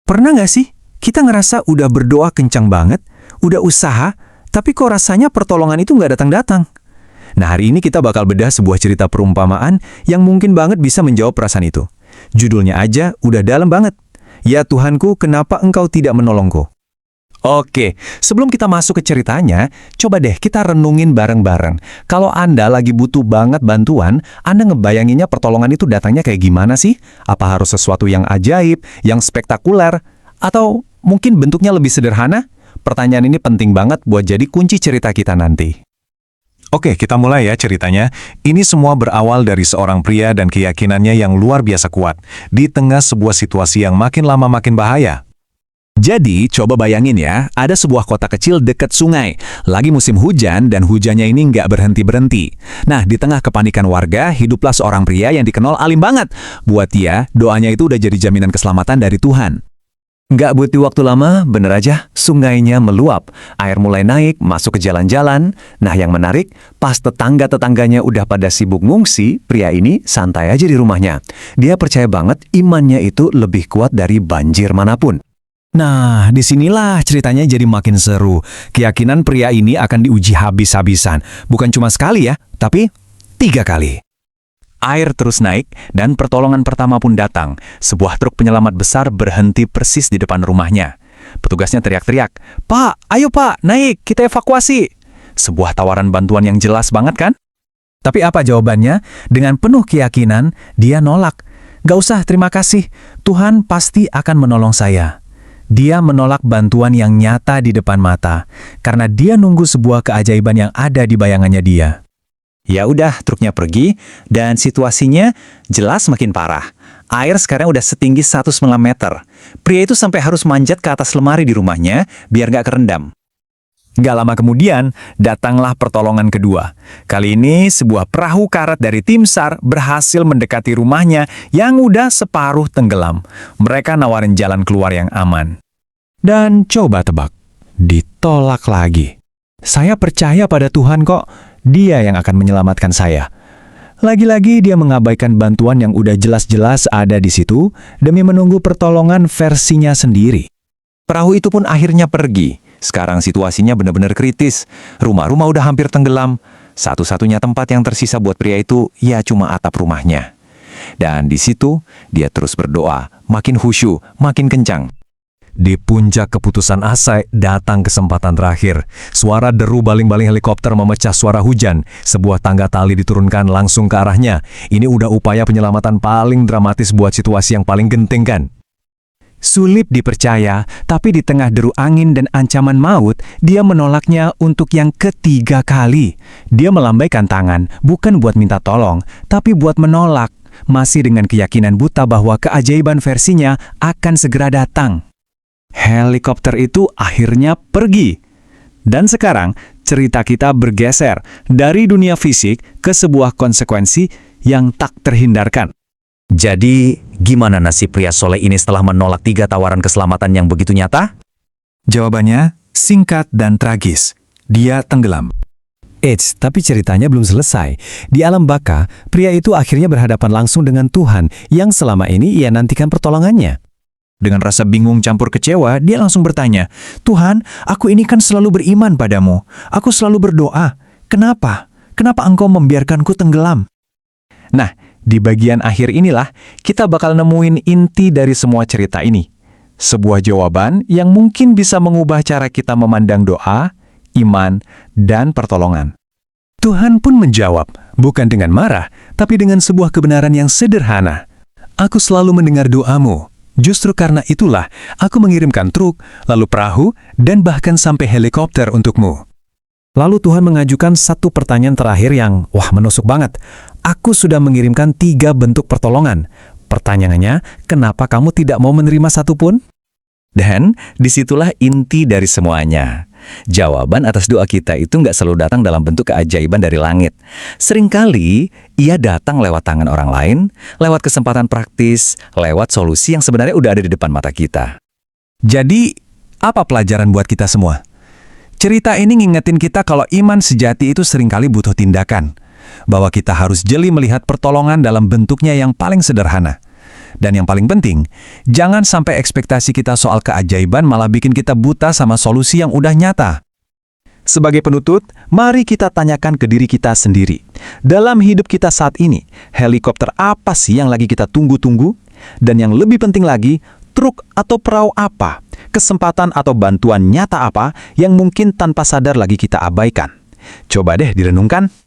Pernah nggak sih kita ngerasa udah berdoa kencang banget, udah usaha, tapi kok rasanya pertolongan itu nggak datang-datang? Nah, hari ini kita bakal bedah sebuah cerita perumpamaan yang mungkin banget bisa menjawab perasaan itu. Judulnya aja udah dalam banget. Ya Tuhanku, kenapa engkau tidak menolongku? Oke, sebelum kita masuk ke ceritanya, coba deh kita renungin bareng-bareng. Kalau Anda lagi butuh banget bantuan, Anda ngebayanginnya pertolongan itu datangnya kayak gimana sih? Apa harus sesuatu yang ajaib, yang spektakuler? Atau mungkin bentuknya lebih sederhana? Pertanyaan ini penting banget buat jadi kunci cerita kita nanti. Oke, kita mulai ya ceritanya. Ini semua berawal dari seorang pria dan keyakinannya yang luar biasa kuat, di tengah sebuah situasi yang makin lama makin bahaya. Jadi, coba bayangin ya, ada sebuah kota kecil dekat sungai. Lagi musim hujan dan hujannya ini nggak berhenti-berhenti. Nah, di tengah kepanikan warga, hiduplah seorang pria yang dikenal alim banget. Buat dia, doanya itu udah jadi jaminan keselamatan dari Tuhan. Nggak butuh waktu lama, bener aja, sungainya meluap. Air mulai naik, masuk ke jalan-jalan. Nah, yang menarik, pas tetangga-tetangganya udah pada sibuk ngungsi, pria ini santai aja di rumahnya. Dia percaya banget imannya itu lebih kuat dari banjir manapun. Nah, disinilah ceritanya jadi makin seru. Keyakinan pria ini akan diuji habis-habisan. Bukan cuma sekali ya, tapi 3 kali. Air terus naik, dan pertolongan pertama pun datang. Sebuah truk penyelamat besar berhenti persis di depan rumahnya. Petugasnya teriak-teriak, "Pak, ayo pak, naik, kita evakuasi." Sebuah tawaran bantuan yang jelas banget kan? Tapi apa jawabannya? Dengan penuh keyakinan, dia nolak. "Gak usah, terima kasih. Tuhan pasti akan menolong saya." Dia menolak bantuan yang nyata di depan mata, karena dia nunggu sebuah keajaiban yang ada di bayangannya dia. Ya udah, truknya pergi, dan situasinya jelas makin parah. Air sekarang udah setinggi 109 meter. Pria itu sampai harus manjat ke atas lemari di rumahnya, biar nggak kerendam. Gak lama kemudian, datanglah pertolongan kedua. Kali ini, sebuah perahu karet dari tim SAR berhasil mendekati rumahnya yang udah separuh tenggelam. Mereka nawarin jalan keluar yang aman. Dan coba tebak, ditolak lagi. "Saya percaya pada Tuhan kok, Dia yang akan menyelamatkan saya." Lagi-lagi dia mengabaikan bantuan yang udah jelas-jelas ada di situ demi menunggu pertolongan versinya sendiri. Perahu itu pun akhirnya pergi. Sekarang situasinya benar-benar kritis. Rumah-rumah udah hampir tenggelam. Satu-satunya tempat yang tersisa buat pria itu ya cuma atap rumahnya. Dan di situ dia terus berdoa, makin khusyuk, makin kencang. Di puncak keputusan asa datang kesempatan terakhir. Suara deru baling-baling helikopter memecah suara hujan. Sebuah tangga tali diturunkan langsung ke arahnya. Ini udah upaya penyelamatan paling dramatis buat situasi yang paling genting kan? Sulit dipercaya, tapi di tengah deru angin dan ancaman maut, dia menolaknya untuk yang ketiga kali. Dia melambaikan tangan, bukan buat minta tolong, tapi buat menolak, masih dengan keyakinan buta bahwa keajaiban versinya akan segera datang. Helikopter itu akhirnya pergi. Dan sekarang, cerita kita bergeser dari dunia fisik ke sebuah konsekuensi yang tak terhindarkan. Jadi, gimana nasib pria soleh ini setelah menolak 3 tawaran keselamatan yang begitu nyata? Jawabannya singkat dan tragis. Dia tenggelam. Tapi ceritanya belum selesai. Di alam baka, pria itu akhirnya berhadapan langsung dengan Tuhan yang selama ini ia nantikan pertolongannya. Dengan rasa bingung campur kecewa, dia langsung bertanya, "Tuhan, aku ini kan selalu beriman padamu. Aku selalu berdoa. Kenapa? Kenapa engkau membiarkanku tenggelam?" Nah, di bagian akhir inilah kita bakal nemuin inti dari semua cerita ini. Sebuah jawaban yang mungkin bisa mengubah cara kita memandang doa, iman, dan pertolongan. Tuhan pun menjawab, bukan dengan marah, tapi dengan sebuah kebenaran yang sederhana. "Aku selalu mendengar doamu. Justru karena itulah aku mengirimkan truk, lalu perahu, dan bahkan sampai helikopter untukmu." Lalu Tuhan mengajukan satu pertanyaan terakhir yang, menusuk banget. "Aku sudah mengirimkan 3 bentuk pertolongan. Pertanyaannya, kenapa kamu tidak mau menerima satu pun?" Dan disitulah inti dari semuanya. Jawaban atas doa kita itu nggak selalu datang dalam bentuk keajaiban dari langit. Seringkali ia datang lewat tangan orang lain, lewat kesempatan praktis, lewat solusi yang sebenarnya udah ada di depan mata kita. Jadi, apa pelajaran buat kita semua? Cerita ini ngingetin kita kalau iman sejati itu seringkali butuh tindakan. Bahwa kita harus jeli melihat pertolongan dalam bentuknya yang paling sederhana. Dan yang paling penting, jangan sampai ekspektasi kita soal keajaiban malah bikin kita buta sama solusi yang udah nyata. Sebagai penutup, mari kita tanyakan ke diri kita sendiri. Dalam hidup kita saat ini, helikopter apa sih yang lagi kita tunggu-tunggu? Dan yang lebih penting lagi, truk atau perahu apa? Kesempatan atau bantuan nyata apa yang mungkin tanpa sadar lagi kita abaikan? Coba deh direnungkan.